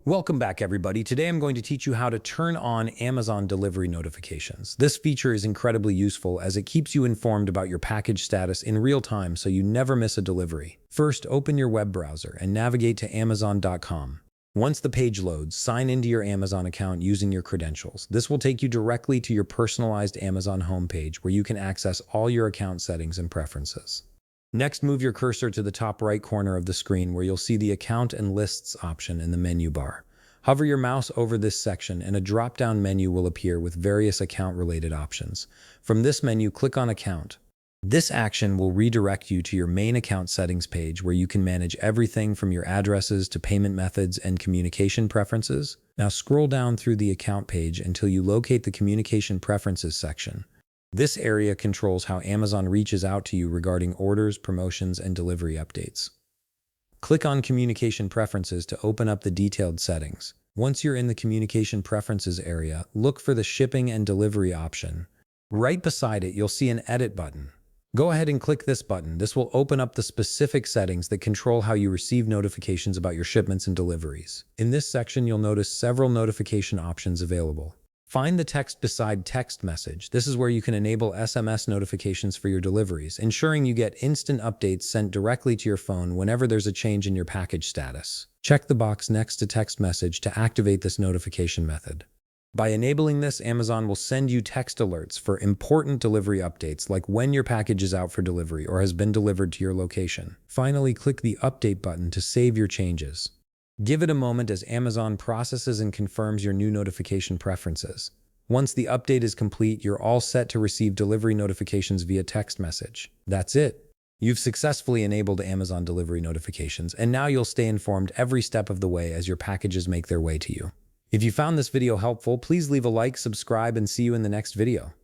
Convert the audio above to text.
Welcome back, everybody. Today I'm going to teach you how to turn on Amazon delivery notifications. This feature is incredibly useful as it keeps you informed about your package status in real time so you never miss a delivery. First, open your web browser and navigate to Amazon.com. Once the page loads, sign into your Amazon account using your credentials. This will take you directly to your personalized Amazon homepage where you can access all your account settings and preferences. Next, move your cursor to the top right corner of the screen where you'll see the Account and Lists option in the menu bar. Hover your mouse over this section and a drop-down menu will appear with various account-related options. From this menu, click on Account. This action will redirect you to your main account settings page where you can manage everything from your addresses to payment methods and communication preferences. Now scroll down through the account page until you locate the Communication Preferences section. This area controls how Amazon reaches out to you regarding orders, promotions, and delivery updates. Click on Communication Preferences to open up the detailed settings. Once you're in the Communication Preferences area, look for the Shipping and Delivery option. Right beside it, you'll see an Edit button. Go ahead and click this button. This will open up the specific settings that control how you receive notifications about your shipments and deliveries. In this section, you'll notice several notification options available. Find the text beside Text Message. This is where you can enable SMS notifications for your deliveries, ensuring you get instant updates sent directly to your phone whenever there's a change in your package status. Check the box next to Text Message to activate this notification method. By enabling this, Amazon will send you text alerts for important delivery updates like when your package is out for delivery or has been delivered to your location. Finally, click the Update button to save your changes. Give it a moment as Amazon processes and confirms your new notification preferences. Once the update is complete, you're all set to receive delivery notifications via text message. That's it. You've successfully enabled Amazon delivery notifications, and now you'll stay informed every step of the way as your packages make their way to you. If you found this video helpful, please leave a like, subscribe, and see you in the next video.